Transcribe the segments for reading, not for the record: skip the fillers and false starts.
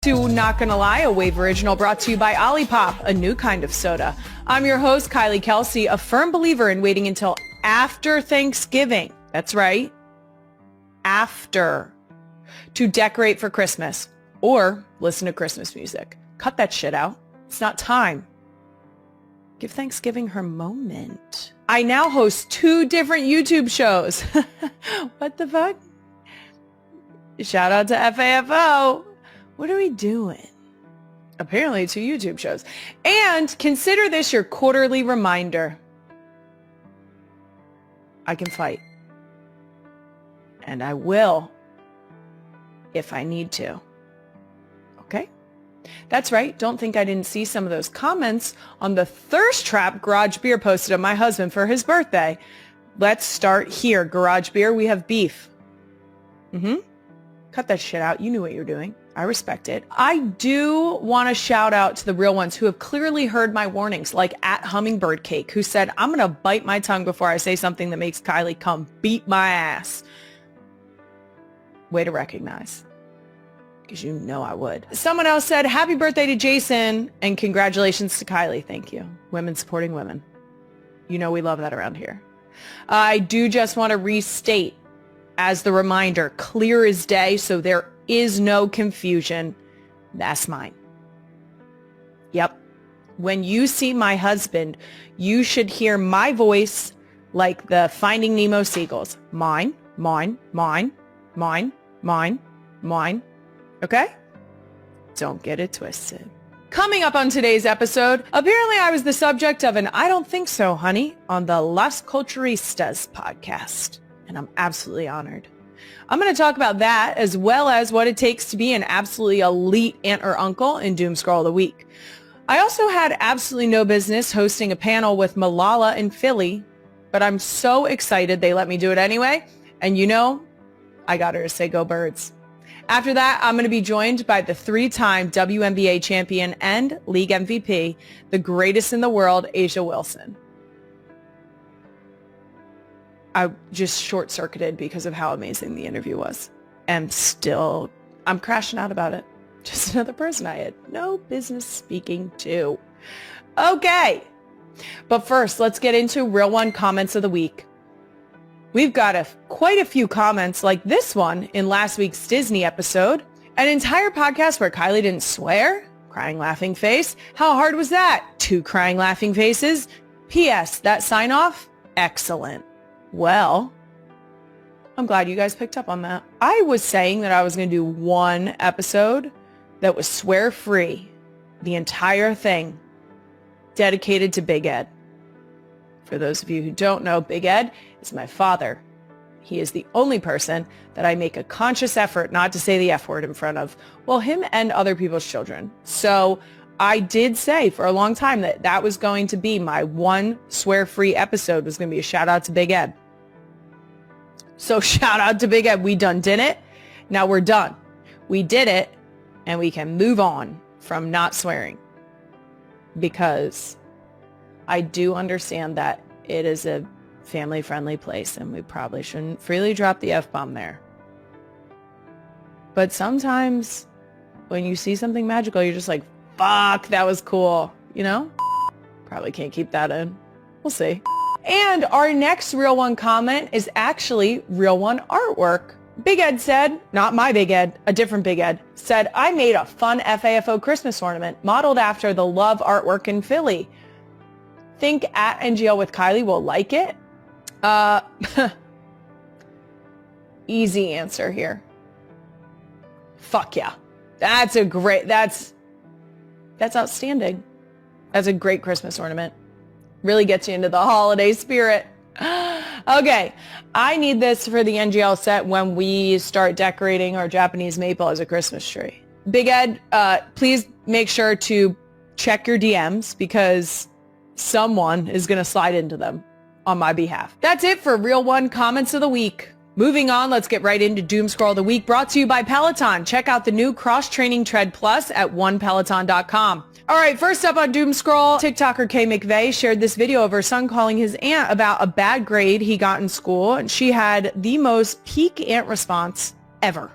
To Not Gonna Lie, a Wave original brought to you by Olipop, a new kind of soda. I'm your host, Kylie Kelce, a firm believer in waiting until after Thanksgiving. That's right. After. To decorate for Christmas or listen to Christmas music. Cut that shit out. It's not time. Give Thanksgiving her moment. I now host 2 different YouTube shows. What the fuck? Shout out to FAFO. What are we doing? Apparently 2 YouTube shows. And consider this your quarterly reminder. I can fight. And I will if I need to. Okay? That's right. Don't think I didn't see some of those comments on the Thirst Trap Garage Beer posted on my husband for his birthday. Let's start here. Garage Beer, we have beef. Cut that shit out. You knew what you're doing. I respect it. I do want to shout out to the real ones who have clearly heard my warnings, like at Hummingbird Cake, who said, I'm going to bite my tongue before I say something that makes Kylie come beat my ass. Way to recognize. Because you know I would. Someone else said, happy birthday to Jason and congratulations to Kylie. Thank you. Women supporting women. You know we love that around here. I do just want to restate as the reminder, clear as day, so there is no confusion. That's mine. Yep. When you see my husband, you should hear my voice like the Finding Nemo seagulls. Mine, mine, mine, mine, mine, mine. Okay? Don't get it twisted. Coming up on today's episode, apparently I was the subject of an I Don't Think So, Honey on the Las Culturistas podcast. And I'm absolutely honored. I'm going to talk about that as well as what it takes to be an absolutely elite aunt or uncle in Doom Scroll of the Week. I also had absolutely no business hosting a panel with Malala in Philly, but I'm so excited they let me do it anyway. And you know, I got her to say go Birds. After that, I'm going to be joined by the 3-time WNBA champion and league MVP, the greatest in the world, A'ja Wilson. I just short-circuited because of how amazing the interview was. And still, I'm crashing out about it. Just another person I had no business speaking to. Okay. But first, let's get into Real One Comments of the Week. We've got quite a few comments like this one in last week's Disney episode. An entire podcast where Kylie didn't swear? Crying laughing face. How hard was that? 2 crying laughing faces. P.S. That sign off? Excellent. Well, I'm glad you guys picked up on that. I was saying that I was going to do one episode that was swear-free, the entire thing, dedicated to Big Ed. For those of you who don't know, Big Ed is my father. He is the only person that I make a conscious effort not to say the F word in front of, well, him and other people's children. So I did say for a long time that that was going to be my one swear-free episode, was going to be a shout out to Big Ed. So shout out to Big Ed. We did it. Now we're done. We did it, and we can move on from not swearing, because I do understand that it is a family-friendly place, and we probably shouldn't freely drop the F-bomb there. But sometimes when you see something magical, you're just like, fuck, that was cool. You know? Probably can't keep that in. We'll see. And our next Real One comment is actually Real One artwork. Big Ed said, not my Big Ed, a different Big Ed, said, I made a fun FAFO Christmas ornament modeled after the Love artwork in Philly. Think at NGL with Kylie will like it? Easy answer here. Fuck yeah. That's outstanding. That's a great Christmas ornament. Really gets you into the holiday spirit. Okay, I need this for the NGL set when we start decorating our Japanese maple as a Christmas tree. Big Ed, please make sure to check your DMs because someone is going to slide into them on my behalf. That's it for Real One Comments of the Week. Moving on, let's get right into Doom Scroll of the Week, brought to you by Peloton. Check out the new cross-training Tread Plus at onepeloton.com. All right, first up on Doom Scroll, TikToker Kay McVeigh shared this video of her son calling his aunt about a bad grade he got in school, and she had the most peak aunt response ever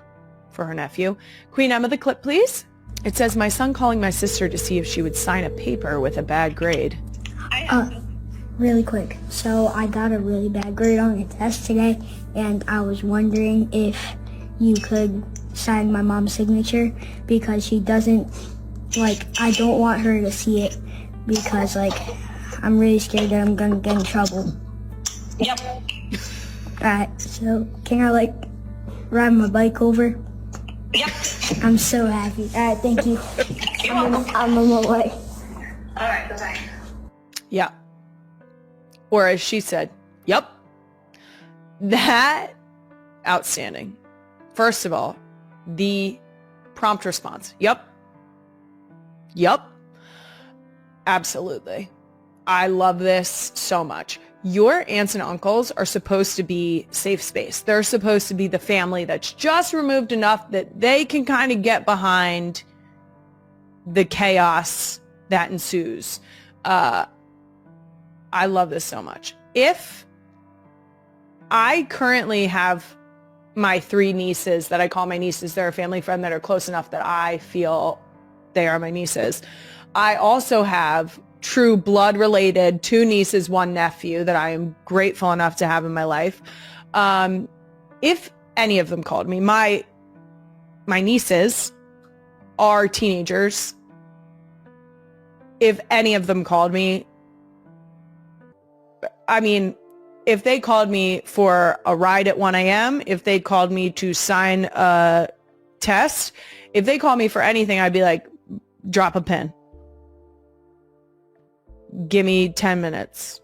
for her nephew. Queen Emma, the clip, please. It says, my son calling my sister to see if she would sign a paper with a bad grade. Really quick. So I got a really bad grade on a test today, and I was wondering if you could sign my mom's signature, because she doesn't, I don't want her to see it, because, I'm really scared that I'm going to get in trouble. Yep. Alright, so can I, ride my bike over? Yep. I'm so happy. Alright, thank you. I'm on my way. All right, bye-bye. Yeah. Or as she said, yep. That, outstanding. First of all, the prompt response. Yep. Yep. Absolutely. I love this so much. Your aunts and uncles are supposed to be safe space. They're supposed to be the family that's just removed enough that they can kind of get behind the chaos that ensues. I love this so much. If I currently have my 3 nieces that I call my nieces, they're a family friend that are close enough that I feel they are my nieces. I also have true blood related 2 nieces, 1 nephew that I am grateful enough to have in my life. If any of them called me, my nieces are teenagers. If any of them called me, if they called me for a ride at 1 a.m., if they called me to sign a test, if they called me for anything, I'd be like, drop a pin. Give me 10 minutes.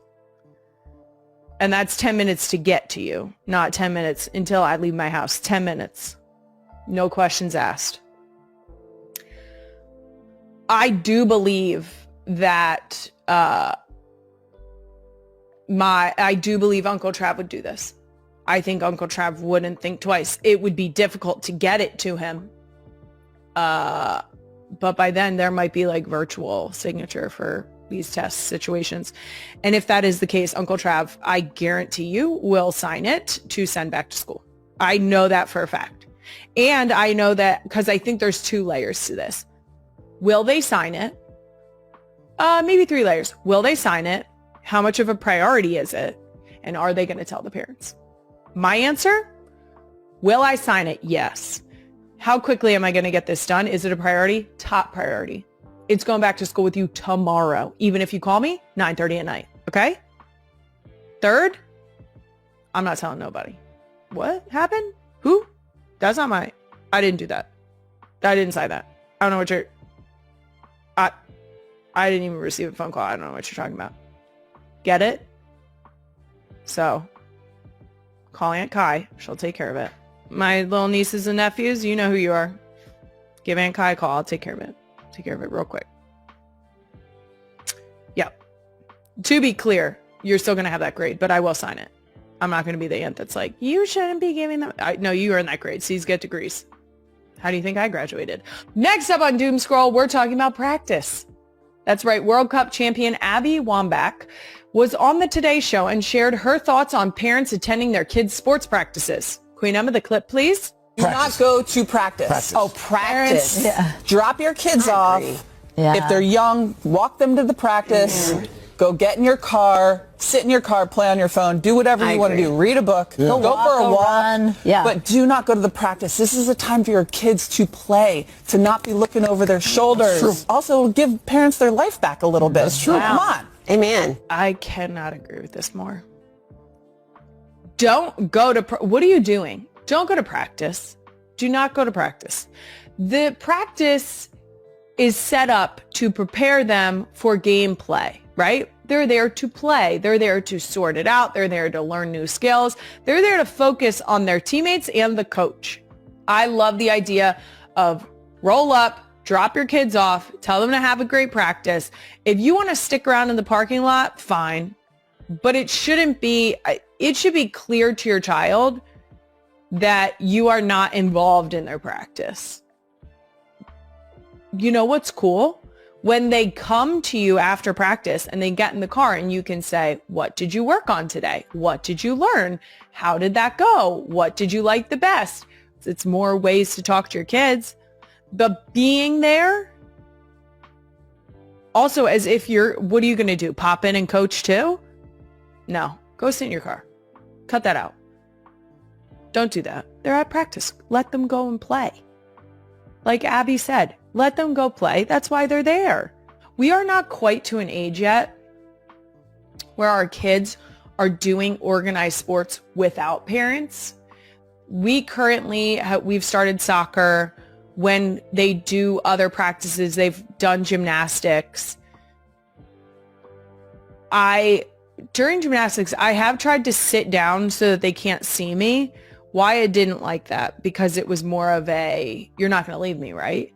And that's 10 minutes to get to you, not 10 minutes until I leave my house. 10 minutes. No questions asked. I do believe that I do believe Uncle Trav would do this. I think Uncle Trav wouldn't think twice. It would be difficult to get it to him. But by then there might be virtual signature for these test situations. And if that is the case, Uncle Trav, I guarantee you, will sign it to send back to school. I know that for a fact. And I know that because I think there's 2 layers to this. Will they sign it? Maybe 3 layers. Will they sign it? How much of a priority is it? And are they going to tell the parents? My answer, will I sign it? Yes. How quickly am I going to get this done? Is it a priority? Top priority. It's going back to school with you tomorrow. Even if you call me, 9:30 at night. Okay? 3rd, I'm not telling nobody. What happened? Who? That's not I didn't do that. I didn't sign that. I don't know what you're... I didn't even receive a phone call. I don't know what you're talking about. Get it? So, call Aunt Kai. She'll take care of it. My little nieces and nephews, you know who you are. Give Aunt Kai a call. I'll take care of it. Take care of it real quick. Yep. To be clear, you're still going to have that grade, but I will sign it. I'm not going to be the aunt that's like, you shouldn't be giving them... No, you earned that grade. C's get degrees. How do you think I graduated? Next up on Doom Scroll, we're talking about practice. That's right. World Cup champion Abby Wambach was on the Today Show and shared her thoughts on parents attending their kids' sports practices. Queen Emma, the clip, please. Do not go to practice. Oh, practice. Parents, drop your kids off. Yeah. If they're young, walk them to the practice. Go get in your car, sit in your car, play on your phone, do whatever you want to do. Read a book, go for a walk. Run. Yeah. But do not go to the practice. This is a time for your kids to play, to not be looking over their shoulders. That's true. Also, give parents their life back a little bit. That's true. Come on. Amen. I cannot agree with this more. Don't go to... What are you doing? Don't go to practice. Do not go to practice. The practice is set up to prepare them for gameplay, right? They're there to play. They're there to sort it out. They're there to learn new skills. They're there to focus on their teammates and the coach. I love the idea of roll up, drop your kids off, tell them to have a great practice. If you want to stick around in the parking lot, fine. But it shouldn't be, it should be clear to your child that you are not involved in their practice. You know what's cool? When they come to you after practice and they get in the car and you can say, what did you work on today? What did you learn? How did that go? What did you like the best? It's more ways to talk to your kids. the being there. Also, as if what are you going to do? Pop in and coach too? No, go sit in your car. Cut that out. Don't do that. They're at practice. Let them go and play. Like Abby said, let them go play. That's why they're there. We are not quite to an age yet where our kids are doing organized sports without parents. We currently we've started soccer. When they do other practices, they've done gymnastics. During gymnastics, I have tried to sit down so that they can't see me. Why I didn't like that? Because it was more of you're not going to leave me, right?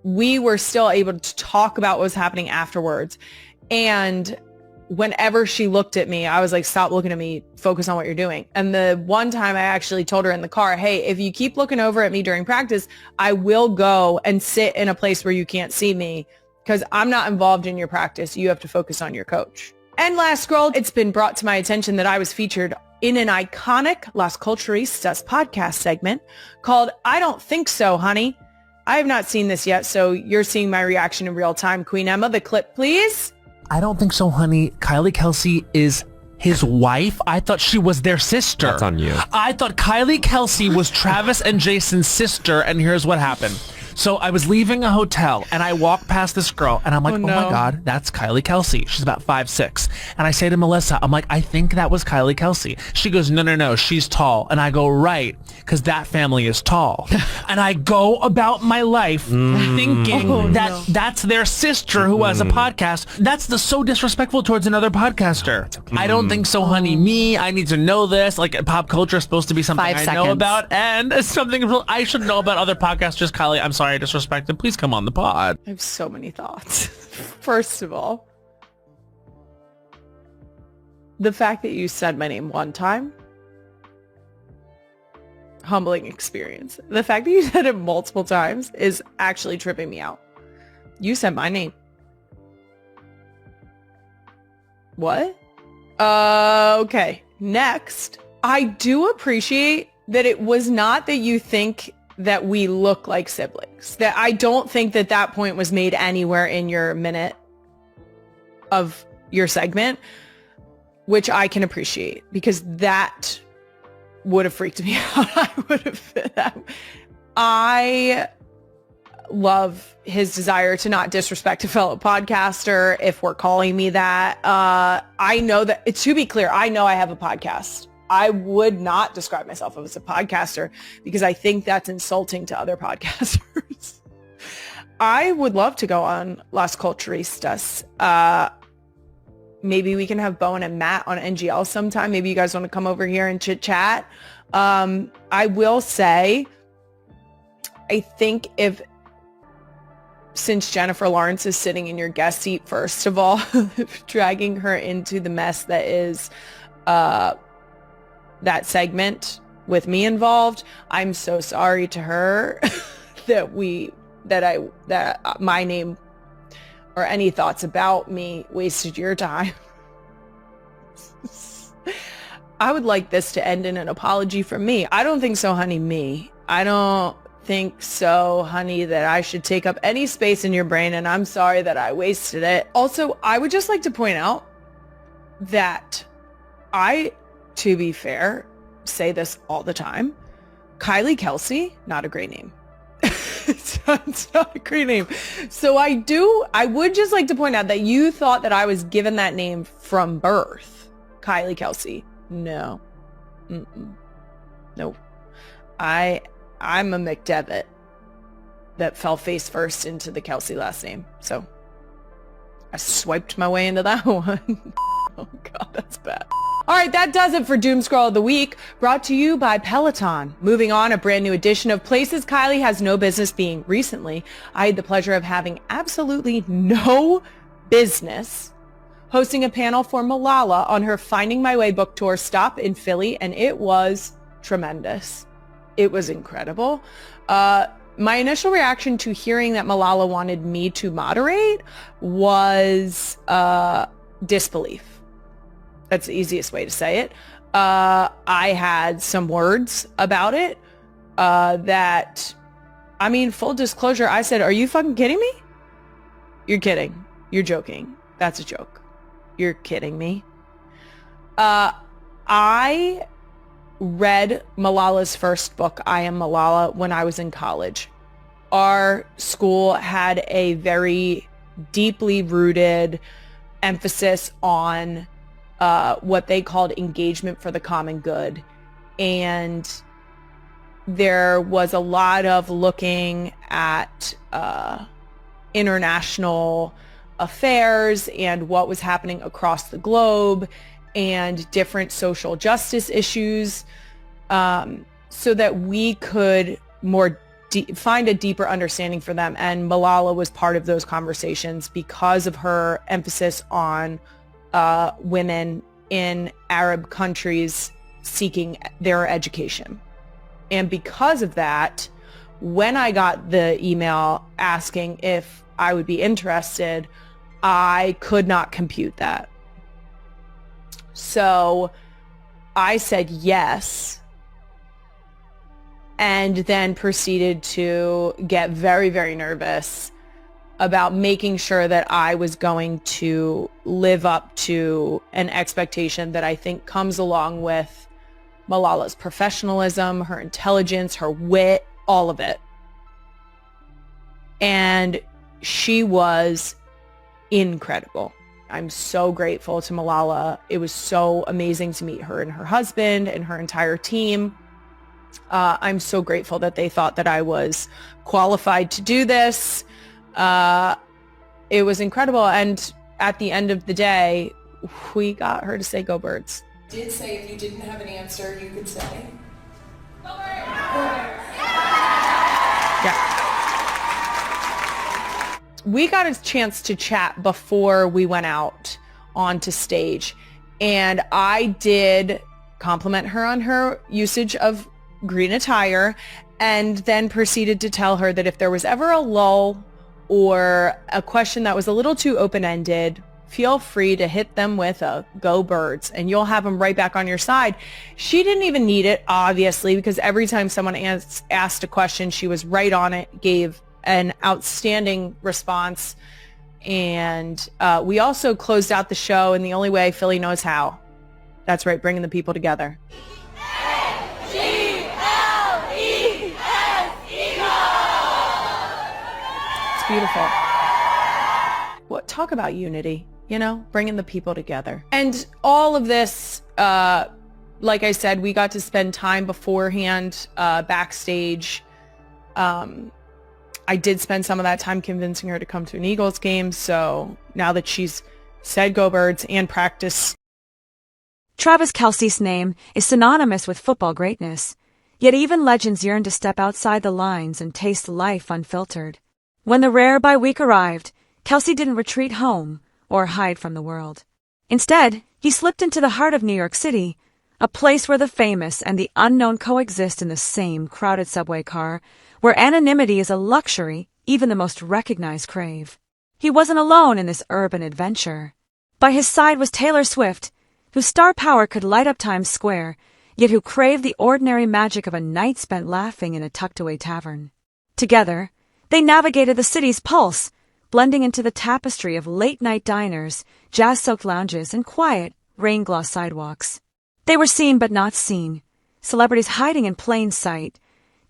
We were still able to talk about what was happening afterwards. And whenever she looked at me, I was like, stop looking at me, focus on what you're doing. And the one time I actually told her in the car, hey, if you keep looking over at me during practice, I will go and sit in a place where you can't see me because I'm not involved in your practice. You have to focus on your coach. And last scroll, it's been brought to my attention that I was featured in an iconic Las Culturistas podcast segment called I Don't Think So, Honey. I have not seen this yet, so you're seeing my reaction in real time. Queen Emma, the clip, please. I don't think so, honey. Kylie Kelce is his wife. I thought she was their sister. That's on you. I thought Kylie Kelce was Travis and Jason's sister, and here's what happened. So I was leaving a hotel, and I walked past this girl, and I'm like, oh my God, that's Kylie Kelce. She's about 5'6". And I say to Melissa, I'm like, I think that was Kylie Kelce. She goes, no, she's tall. And I go, right, because that family is tall. And I go about my life thinking that's their sister who has a podcast. That's so disrespectful towards another podcaster. I don't think so, honey. I need to know this. Like, pop culture is supposed to be something I know about, and it's something I should know about other podcasters. Kylie, I'm sorry I disrespected. Please come on the pod. I have so many thoughts. First of all, the fact that you said my name one time, humbling experience. The fact that you said it multiple times is actually tripping me out. You said my name. What? Okay. Next, I do appreciate that it was not that you think that we look like siblings. That I don't think that point was made anywhere in your minute of your segment, which I can appreciate because that would have freaked me out. I love his desire to not disrespect a fellow podcaster if we're calling me that. I know that, to be clear, I know I have a podcast. I would not describe myself as a podcaster because I think that's insulting to other podcasters. I would love to go on Las Culturistas. Maybe we can have Bowen and Matt on NGL sometime. Maybe you guys want to come over here and chit chat. I will say, I think since Jennifer Lawrence is sitting in your guest seat, first of all, dragging her into the mess that is that segment with me involved, I'm so sorry to her that my name or any thoughts about me wasted your time. I would like this to end in an apology from me. I don't think so, honey, me. I don't think so, honey, that I should take up any space in your brain, and I'm sorry that I wasted it. Also, I would just like to point out that to be fair, say this all the time. Kylie Kelce, not a great name. It's not a great name. So I would just like to point out that you thought that I was given that name from birth. Kylie Kelce. No. Nope. I'm a McDevitt that fell face first into the Kelce last name. So I swiped my way into that one. Oh God, that's bad. All right, that does it for Doom Scroll of the Week, brought to you by Peloton. Moving on, a brand new edition of Places Kylie Has No Business Being. Recently, I had the pleasure of having absolutely no business hosting a panel for Malala on her Finding My Way book tour stop in Philly, and it was tremendous. It was incredible. My initial reaction to hearing that Malala wanted me to moderate was disbelief. That's the easiest way to say it. I had some words about it that I mean, full disclosure, I said, are you fucking kidding me? You're kidding. You're joking. That's a joke. You're kidding me. I read Malala's first book, I Am Malala, when I was in college. Our school had a very deeply rooted emphasis on what they called engagement for the common good. And there was a lot of looking at international affairs and what was happening across the globe and different social justice issues, so that we could find a deeper understanding for them. And Malala was part of those conversations because of her emphasis on women in Arab countries seeking their education. And because of that, when I got the email asking if I would be interested, I could not compute that. So I said yes, and then proceeded to get very, very nervous about making sure that I was going to live up to an expectation that I think comes along with Malala's professionalism, her intelligence, her wit, all of it. And she was incredible. I'm so grateful to Malala. It was so amazing to meet her and her husband and her entire team. I'm so grateful that they thought that I was qualified to do this. It was incredible. And at the end of the day, we got her to say "Go Birds." Did say if you didn't have an answer, you could say "Go Birds." Yeah. We got a chance to chat before we went out onto stage, and I did compliment her on her usage of green attire, and then proceeded to tell her that if there was ever a lull or a question that was a little too open-ended, feel free to hit them with a "Go Birds," and you'll have them right back on your side. She didn't even need it, obviously, because every time someone asked a question, she was right on it, gave an outstanding response. And we also closed out the show in the only way Philly knows how. That's right, bringing the people together. It's beautiful. What, talk about unity, you know, bringing the people together. And all of this, like I said, we got to spend time beforehand backstage. I did spend some of that time convincing her to come to an Eagles game. So now that she's said "Go Birds" and practiced. Travis Kelce's name is synonymous with football greatness, yet even legends yearn to step outside the lines and taste life unfiltered. When the rare bye week arrived, Kelce didn't retreat home or hide from the world. Instead, he slipped into the heart of New York City, a place where the famous and the unknown coexist in the same crowded subway car, where anonymity is a luxury even the most recognized crave. He wasn't alone in this urban adventure. By his side was Taylor Swift, whose star power could light up Times Square, yet who craved the ordinary magic of a night spent laughing in a tucked-away tavern. Together, they navigated the city's pulse, blending into the tapestry of late-night diners, jazz-soaked lounges, and quiet, rain-glossed sidewalks. They were seen but not seen, celebrities hiding in plain sight,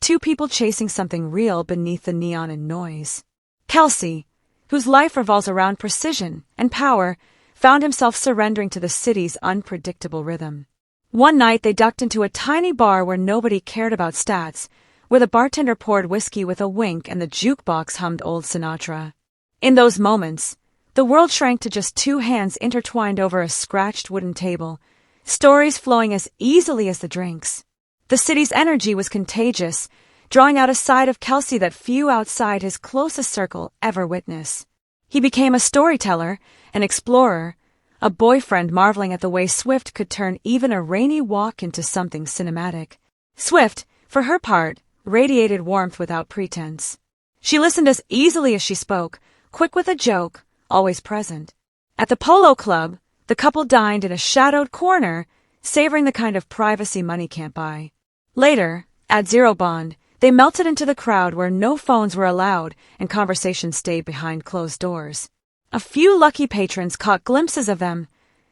two people chasing something real beneath the neon and noise. Kelce, whose life revolves around precision and power, found himself surrendering to the city's unpredictable rhythm. One night they ducked into a tiny bar where nobody cared about stats, where the bartender poured whiskey with a wink and the jukebox hummed old Sinatra. In those moments, the world shrank to just two hands intertwined over a scratched wooden table, stories flowing as easily as the drinks. The city's energy was contagious, drawing out a side of Kelce that few outside his closest circle ever witness. He became a storyteller, an explorer, a boyfriend marveling at the way Swift could turn even a rainy walk into something cinematic. Swift, for her part, radiated warmth without pretense. She listened as easily as she spoke, quick with a joke, always present. At the Polo Club, the couple dined in a shadowed corner, savoring the kind of privacy money can't buy. Later, at Zero Bond, They melted into the crowd where no phones were allowed and conversations stayed behind closed doors. A few lucky patrons caught glimpses of them,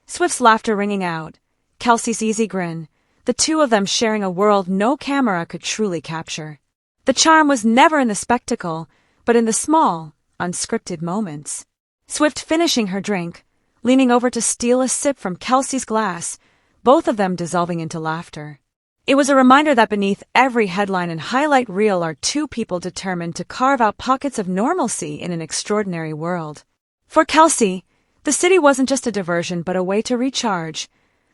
Swift's laughter ringing out, Kelsey's easy grin, the two of them sharing a world no camera could truly capture. The charm was never in the spectacle, but in the small, unscripted moments. Swift finishing her drink, leaning over to steal a sip from Kelsey's glass, both of them dissolving into laughter. It was a reminder that beneath every headline and highlight reel are two people determined to carve out pockets of normalcy in an extraordinary world. For Kelsey, the city wasn't just a diversion but a way to recharge,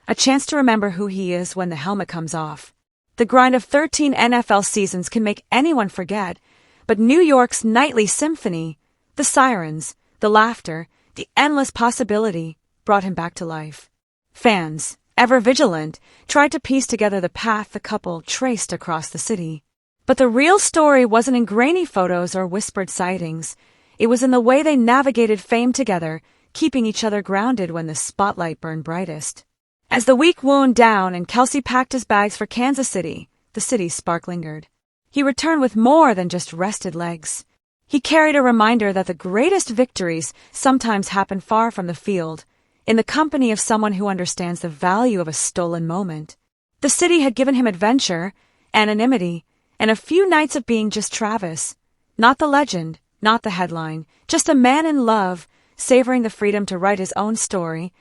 a chance to remember who he is when the helmet comes off. The grind of 13 NFL seasons can make anyone forget, but New York's nightly symphony, the sirens, the laughter, the endless possibility, brought him back to life. Fans, ever vigilant, tried to piece together the path the couple traced across the city. But the real story wasn't in grainy photos or whispered sightings. It was in the way they navigated fame together, keeping each other grounded when the spotlight burned brightest. As the week wound down and Kelsey packed his bags for Kansas City, the city's spark lingered. He returned with more than just rested legs. He carried a reminder that the greatest victories sometimes happen far from the field, in the company of someone who understands the value of a stolen moment. The city had given him adventure, anonymity, and a few nights of being just Travis. Not the legend, not the headline, just a man in love, savoring the freedom to write his own story,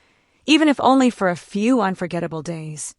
even if only for a few unforgettable days.